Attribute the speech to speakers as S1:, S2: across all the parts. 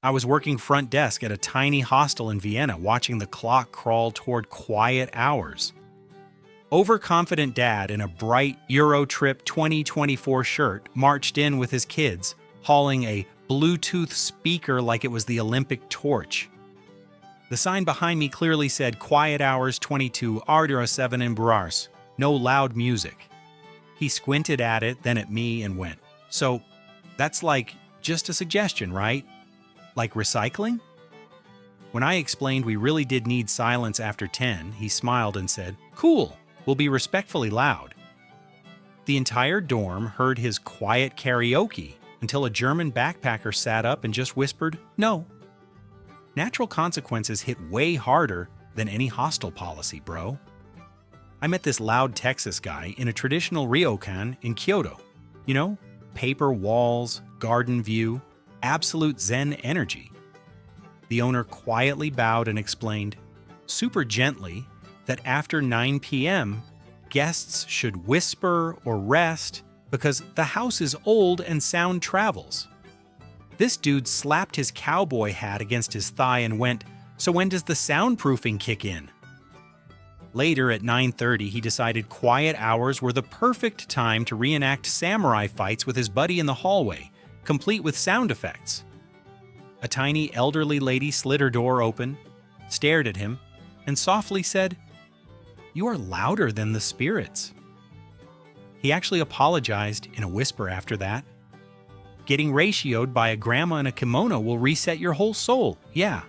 S1: I was working front desk at a tiny hostel in Vienna, watching the clock crawl toward quiet hours. Overconfident dad in a bright Eurotrip 2024 shirt marched in with his kids, hauling a Bluetooth speaker like it was the Olympic torch. The sign behind me clearly said Quiet Hours 22 Ardura 7 in Brars, no loud music. He squinted at it, then at me, and went, "So, that's like just a suggestion, right? Like recycling?" When I explained we really did need silence after 10, he smiled and said, "Cool, we'll be respectfully loud." The entire dorm heard his quiet karaoke until a German backpacker sat up and just whispered, "No." Natural consequences hit way harder than any hostel policy, bro. I met this loud Texas guy in a traditional ryokan in Kyoto. You know, paper walls, garden view, absolute Zen energy. The owner quietly bowed and explained, super gently, that after 9 p.m., guests should whisper or rest because the house is old and sound travels. This dude slapped his cowboy hat against his thigh and went, "So when does the soundproofing kick in?" Later at 9:30, he decided quiet hours were the perfect time to reenact samurai fights with his buddy in the hallway, complete with sound effects. A tiny elderly lady slid her door open, stared at him, and softly said, "You are louder than the spirits." He actually apologized in a whisper after that. Getting ratioed by a grandma in a kimono will reset your whole soul, yeah.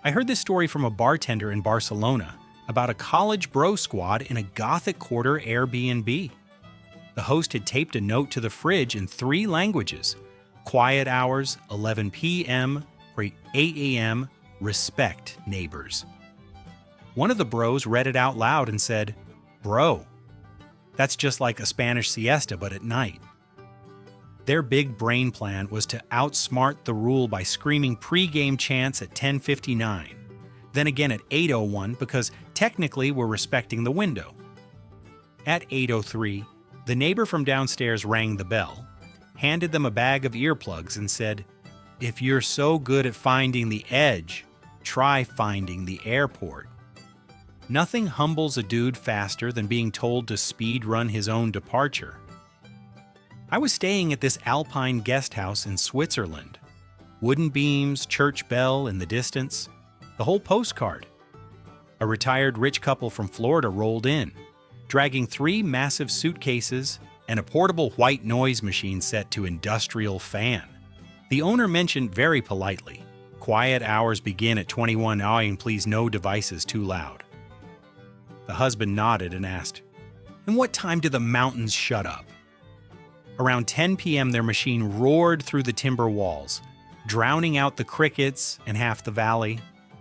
S1: I heard this story from a bartender in Barcelona about a college bro squad in a Gothic Quarter Airbnb. The host had taped a note to the fridge in 3 languages: quiet hours, 11 p.m., or 8 a.m., respect neighbors. One of the bros read it out loud and said, "Bro, that's just like a Spanish siesta but at night." Their big brain plan was to outsmart the rule by screaming pre-game chants at 10:59, then again at 8:01 because technically we're respecting the window. At 8:03, the neighbor from downstairs rang the bell, handed them a bag of earplugs and said, "If you're so good at finding the edge, try finding the airport." Nothing humbles a dude faster than being told to speed run his own departure. I was staying at this alpine guest house in Switzerland. Wooden beams, church bell in the distance, the whole postcard. A retired rich couple from Florida rolled in, dragging 3 massive suitcases and a portable white noise machine set to industrial fan. The owner mentioned very politely, "Quiet hours begin at 21 and please no devices too loud." The husband nodded and asked, "And what time do the mountains shut up?" Around 10 p.m., their machine roared through the timber walls, drowning out the crickets and half the valley.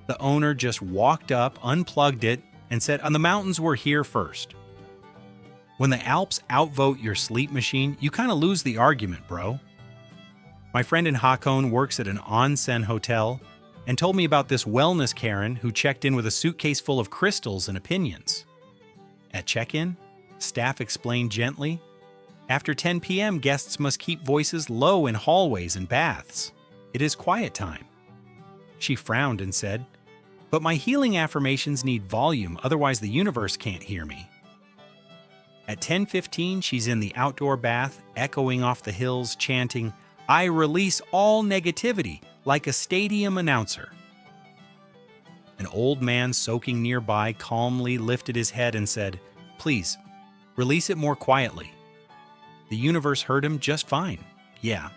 S1: The owner just walked up, unplugged it, and said, "On the mountains were here first." When the Alps outvote your sleep machine, you kind of lose the argument, bro. My friend in Hakone works at an onsen hotel and told me about this wellness Karen who checked in with a suitcase full of crystals and opinions. At check-in, staff explained gently, after 10 p.m., guests must keep voices low in hallways and baths. It is quiet time. She frowned and said, "But my healing affirmations need volume, otherwise the universe can't hear me." At 10:15, she's in the outdoor bath, echoing off the hills, chanting, "I release all negativity," like a stadium announcer. An old man soaking nearby calmly lifted his head and said, "Please, release it more quietly." The universe heard him just fine, yeah.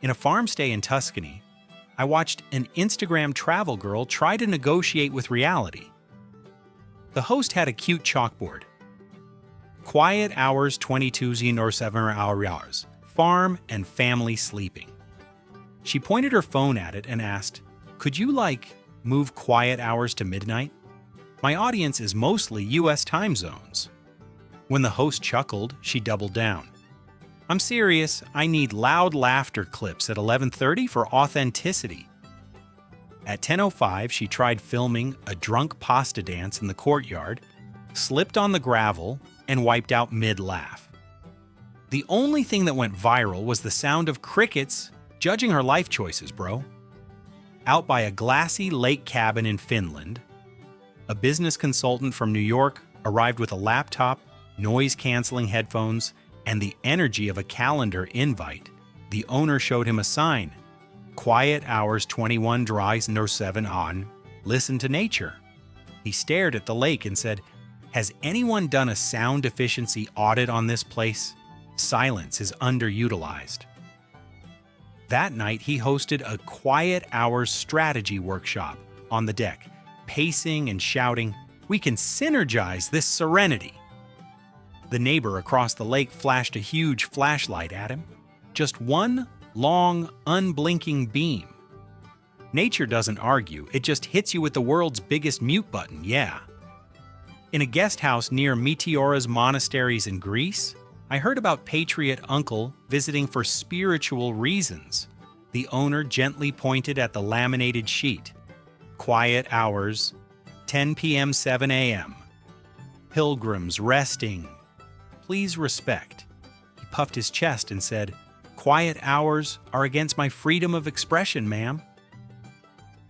S1: In a farm stay in Tuscany, I watched an Instagram travel girl try to negotiate with reality. The host had a cute chalkboard. Quiet hours 22 or 7 hours, farm and family sleeping. She pointed her phone at it and asked, "Could you, move quiet hours to midnight? My audience is mostly US time zones." When the host chuckled, she doubled down. "I'm serious, I need loud laughter clips at 11:30 for authenticity." At 10:05, she tried filming a drunk pasta dance in the courtyard, slipped on the gravel, and wiped out mid-laugh. The only thing that went viral was the sound of crickets judging her life choices, bro. Out by a glassy lake cabin in Finland, a business consultant from New York arrived with a laptop, noise-canceling headphones, and the energy of a calendar invite. The owner showed him a sign. Quiet hours 21 dries no 7 on. Listen to nature. He stared at the lake and said, "Has anyone done a sound efficiency audit on this place? Silence is underutilized." That night, he hosted a quiet hours strategy workshop on the deck, pacing and shouting, "We can synergize this serenity." The neighbor across the lake flashed a huge flashlight at him. Just one long, unblinking beam. Nature doesn't argue, it just hits you with the world's biggest mute button, yeah. In a guest house near Meteora's monasteries in Greece, I heard about Patriot Uncle visiting for spiritual reasons. The owner gently pointed at the laminated sheet. Quiet hours, 10 p.m., 7 a.m. Pilgrims resting. Please respect. He puffed his chest and said, "Quiet hours are against my freedom of expression, ma'am."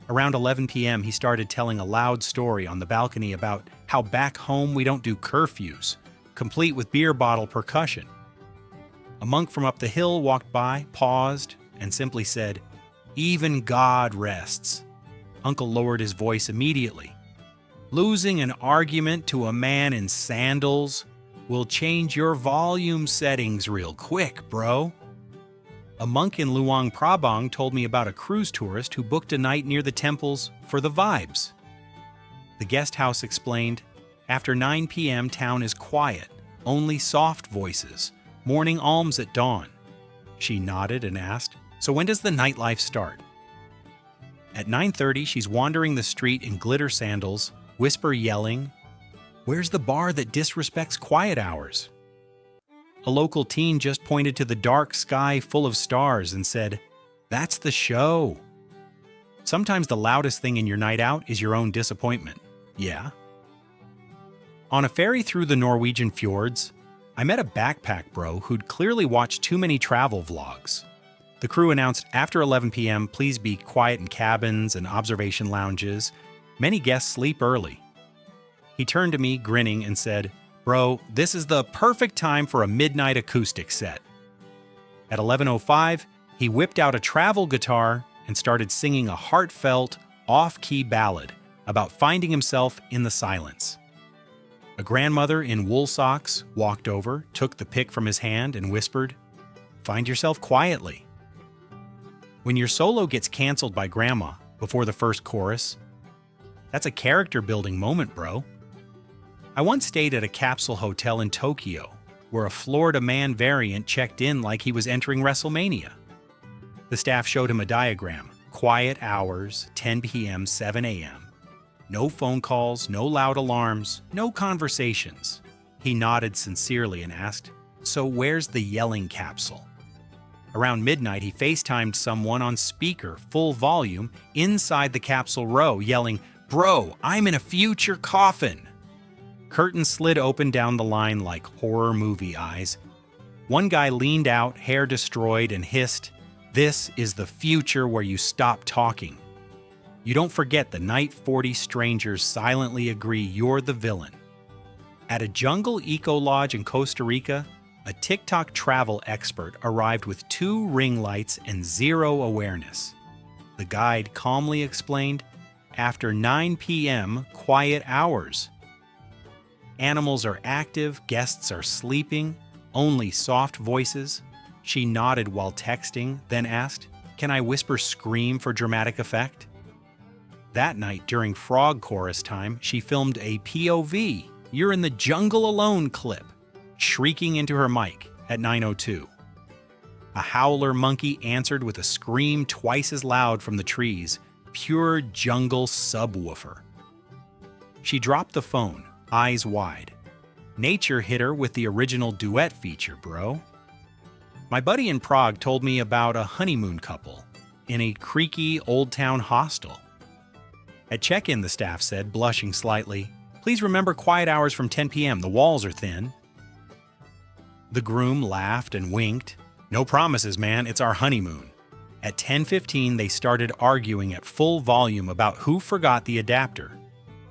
S1: Around 11 p.m., he started telling a loud story on the balcony about how back home we don't do curfews, complete with beer bottle percussion. A monk from up the hill walked by, paused, and simply said, "Even God rests." Uncle lowered his voice immediately. "Losing an argument to a man in sandals will change your volume settings real quick, bro." A monk in Luang Prabang told me about a cruise tourist who booked a night near the temples for the vibes. The guest house explained, "After 9 p.m., town is quiet, only soft voices, morning alms at dawn." She nodded and asked, "So when does the nightlife start?" At 9:30, she's wandering the street in glitter sandals, whisper yelling, "Where's the bar that disrespects quiet hours?" A local teen just pointed to the dark sky full of stars and said, "That's the show." Sometimes the loudest thing in your night out is your own disappointment. Yeah. On a ferry through the Norwegian fjords, I met a backpack bro who'd clearly watched too many travel vlogs. The crew announced after 11 p.m., please be quiet in cabins and observation lounges. Many guests sleep early. He turned to me, grinning, and said, "Bro, this is the perfect time for a midnight acoustic set." At 11:05, he whipped out a travel guitar and started singing a heartfelt, off-key ballad about finding himself in the silence. A grandmother in wool socks walked over, took the pick from his hand, and whispered, "Find yourself quietly." When your solo gets canceled by grandma before the first chorus, that's a character-building moment, bro. I once stayed at a capsule hotel in Tokyo, where a Florida Man variant checked in like he was entering WrestleMania. The staff showed him a diagram, quiet hours, 10 p.m., 7 a.m. No phone calls, no loud alarms, no conversations. He nodded sincerely and asked, "So where's the yelling capsule?" Around midnight, he FaceTimed someone on speaker, full volume, inside the capsule row, yelling, "Bro, I'm in a future coffin." Curtains slid open down the line like horror movie eyes. One guy leaned out, hair destroyed, and hissed, "This is the future where you stop talking." You don't forget the night 40 strangers silently agree you're the villain. At a jungle eco lodge in Costa Rica, a TikTok travel expert arrived with 2 ring lights and 0 awareness. The guide calmly explained, "After 9 p.m., quiet hours. Animals are active, guests are sleeping, only soft voices." She nodded while texting, then asked, "Can I whisper scream for dramatic effect?" That night, during frog chorus time, she filmed a POV, "You're in the jungle alone" clip, shrieking into her mic at 9:02. A howler monkey answered with a scream twice as loud from the trees, pure jungle subwoofer. She dropped the phone, eyes wide. Nature hit her with the original duet feature, bro. My buddy in Prague told me about a honeymoon couple in a creaky old town hostel. At check-in, the staff said, blushing slightly, "Please remember quiet hours from 10 p.m. The walls are thin." The groom laughed and winked. "No promises, man. It's our honeymoon." At 10:15, they started arguing at full volume about who forgot the adapter,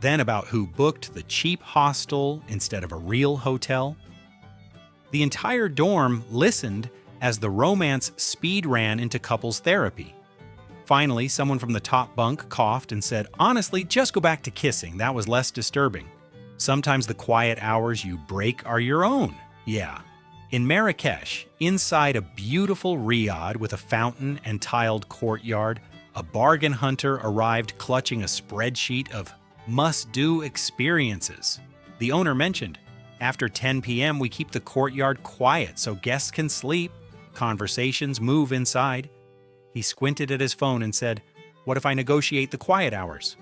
S1: then about who booked the cheap hostel instead of a real hotel. The entire dorm listened as the romance speed ran into couples therapy. Finally, someone from the top bunk coughed and said, "Honestly, just go back to kissing. That was less disturbing. Sometimes the quiet hours you break are your own." Yeah. In Marrakesh, inside a beautiful riad with a fountain and tiled courtyard, a bargain hunter arrived clutching a spreadsheet of must-do experiences. The owner mentioned, "After 10 p.m., we keep the courtyard quiet so guests can sleep. Conversations move inside." He squinted at his phone and said, "What if I negotiate the quiet hours?"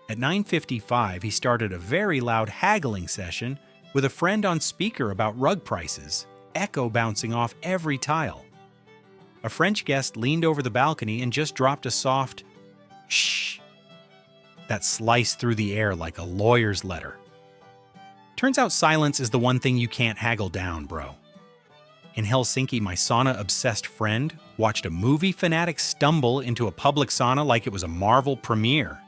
S1: At 9:55, he started a very loud haggling session with a friend on speaker about rug prices, echo bouncing off every tile. A French guest leaned over the balcony and just dropped a soft "shh" that sliced through the air like a lawyer's letter. Turns out silence is the one thing you can't haggle down, bro. In Helsinki, my sauna-obsessed friend watched a movie fanatic stumble into a public sauna like it was a Marvel premiere.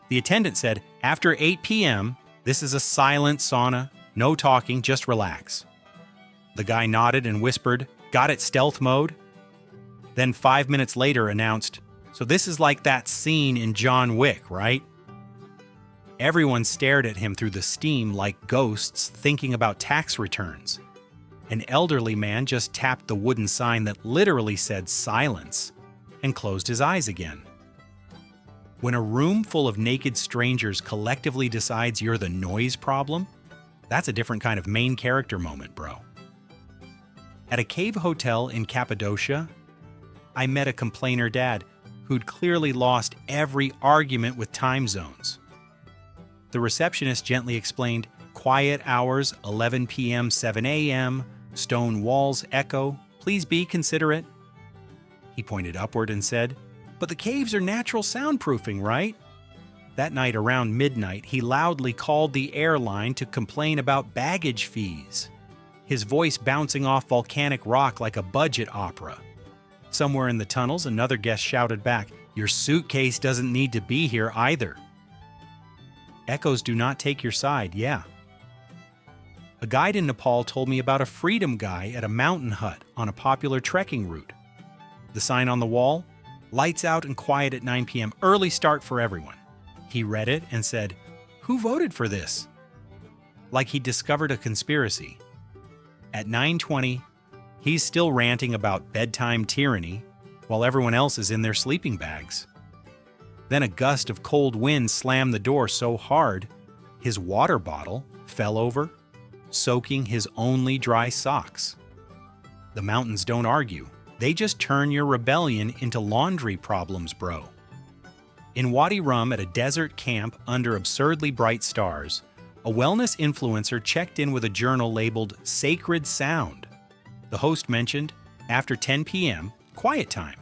S1: The attendant said, "After 8 p.m., this is a silent sauna, no talking, just relax." The guy nodded and whispered, "Got it, stealth mode?" Then 5 minutes later announced, "So this is like that scene in John Wick, right?" Everyone stared at him through the steam like ghosts thinking about tax returns. An elderly man just tapped the wooden sign that literally said silence and closed his eyes again. When a room full of naked strangers collectively decides you're the noise problem, that's a different kind of main character moment, bro. At a cave hotel in Cappadocia, I met a complainer dad who'd clearly lost every argument with time zones. The receptionist gently explained, "Quiet hours, 11 p.m., 7 a.m., stone walls echo, please be considerate." He pointed upward and said, "But the caves are natural soundproofing, right?" That night around midnight, he loudly called the airline to complain about baggage fees, his voice bouncing off volcanic rock like a budget opera. Somewhere in the tunnels, another guest shouted back, "Your suitcase doesn't need to be here either." Echoes do not take your side, yeah. A guide in Nepal told me about a freedom guy at a mountain hut on a popular trekking route. The sign on the wall, "Lights out and quiet at 9 p.m., early start for everyone." He read it and said, "Who voted for this?" Like he discovered a conspiracy. At 9:20, he's still ranting about bedtime tyranny while everyone else is in their sleeping bags. Then a gust of cold wind slammed the door so hard, his water bottle fell over, soaking his only dry socks. The mountains don't argue. They just turn your rebellion into laundry problems, bro. In Wadi Rum at a desert camp under absurdly bright stars, a wellness influencer checked in with a journal labeled Sacred Sound. The host mentioned, after 10 p.m., quiet time.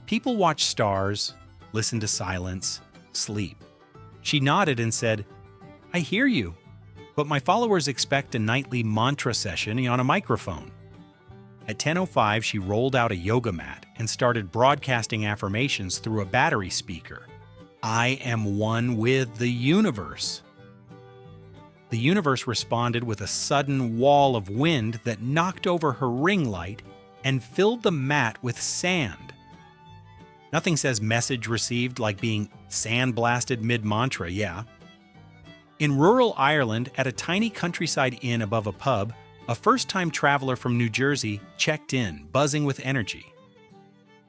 S1: People watch stars, listen to silence, sleep. She nodded and said, "I hear you, but my followers expect a nightly mantra session on a microphone." At 10:05, she rolled out a yoga mat and started broadcasting affirmations through a battery speaker. "I am one with the universe." The universe responded with a sudden wall of wind that knocked over her ring light and filled the mat with sand. Nothing says message received like being sandblasted mid-mantra, yeah. In rural Ireland, at a tiny countryside inn above a pub, a first-time traveler from New Jersey checked in, buzzing with energy.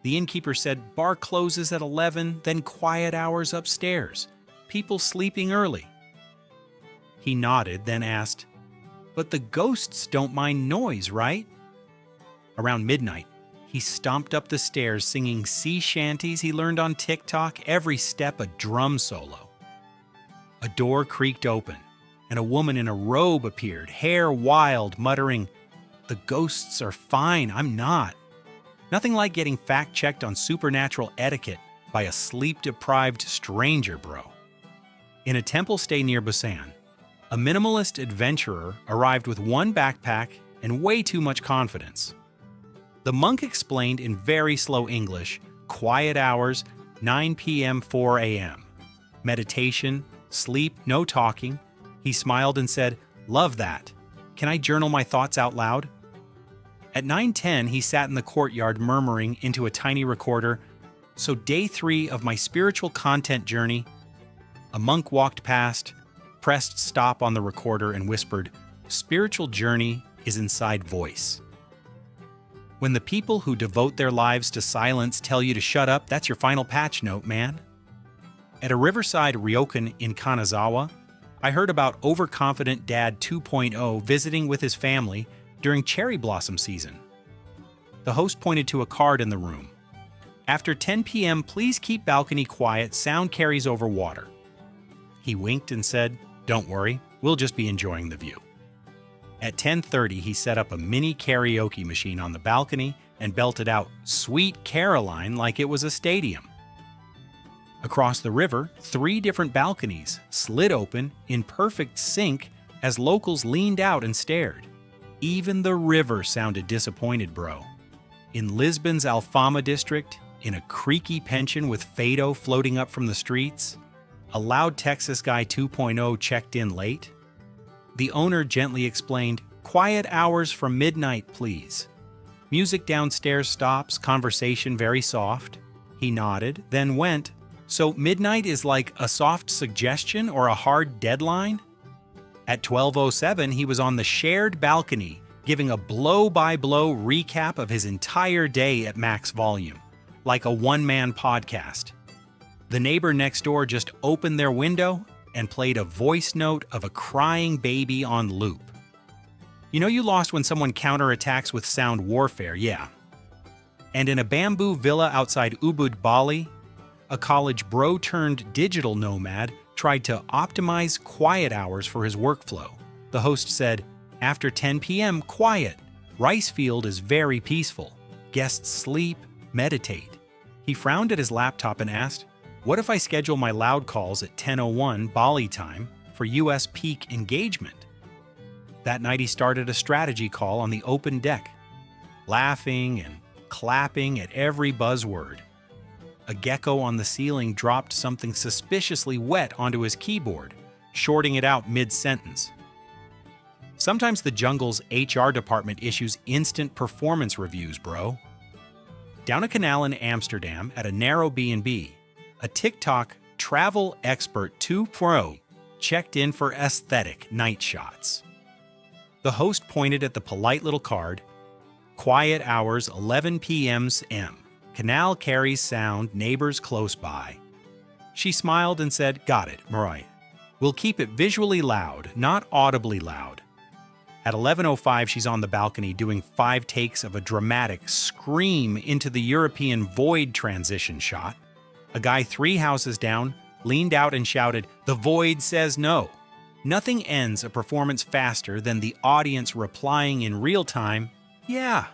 S1: The innkeeper said, "Bar closes at 11, then quiet hours upstairs. People sleeping early." He nodded, then asked, "But the ghosts don't mind noise, right?" Around midnight, he stomped up the stairs singing sea shanties he learned on TikTok, every step a drum solo. A door creaked open, and a woman in a robe appeared, hair wild, muttering, "The ghosts are fine, I'm not." Nothing like getting fact-checked on supernatural etiquette by a sleep-deprived stranger, bro. In a temple stay near Busan, a minimalist adventurer arrived with one backpack and way too much confidence. The monk explained in very slow English, quiet hours, 9 p.m., 4 a.m. Meditation, sleep, no talking. He smiled and said, "Love that. Can I journal my thoughts out loud?" At 9:10, he sat in the courtyard murmuring into a tiny recorder, "So day 3 of my spiritual content journey." A monk walked past, pressed stop on the recorder and whispered, "Spiritual journey is inside voice." When the people who devote their lives to silence tell you to shut up, that's your final patch note, man. At a riverside ryokan in Kanazawa, I heard about Overconfident Dad 2.0 visiting with his family during cherry blossom season. The host pointed to a card in the room. "After 10 p.m., please keep balcony quiet, sound carries over water." He winked and said, "Don't worry, we'll just be enjoying the view." At 10:30, he set up a mini karaoke machine on the balcony and belted out "Sweet Caroline" like it was a stadium. Across the river, 3 different balconies slid open in perfect sync as locals leaned out and stared. Even the river sounded disappointed, bro. In Lisbon's Alfama district, in a creaky pension with fado floating up from the streets, a loud Texas guy 2.0 checked in late. The owner gently explained, "Quiet hours from midnight, please." Music downstairs stops, conversation very soft. He nodded, then went, "So midnight is like a soft suggestion or a hard deadline?" At 12:07, he was on the shared balcony, giving a blow-by-blow recap of his entire day at max volume, like a one-man podcast. The neighbor next door just opened their window and played a voice note of a crying baby on loop. You know you lost when someone counterattacks with sound warfare, yeah. And in a bamboo villa outside Ubud, Bali, a college bro-turned-digital nomad tried to optimize quiet hours for his workflow. The host said, "After 10 p.m., quiet. Rice field is very peaceful. Guests sleep, meditate." He frowned at his laptop and asked, "What if I schedule my loud calls at 10:01 Bali time for US peak engagement?" That night he started a strategy call on the open deck, laughing and clapping at every buzzword. A gecko on the ceiling dropped something suspiciously wet onto his keyboard, shorting it out mid-sentence. Sometimes the jungle's HR department issues instant performance reviews, bro. Down a canal in Amsterdam at a narrow B&B, a TikTok travel expert 2.0 checked in for aesthetic night shots. The host pointed at the polite little card, "Quiet hours 11 p.m. Canal carries sound, neighbors close by." She smiled and said, "Got it, Mariah. We'll keep it visually loud, not audibly loud." At 11:05, she's on the balcony doing 5 takes of a dramatic scream into the European void transition shot. A guy 3 houses down leaned out and shouted, "The void says no." Nothing ends a performance faster than the audience replying in real time, "Yeah."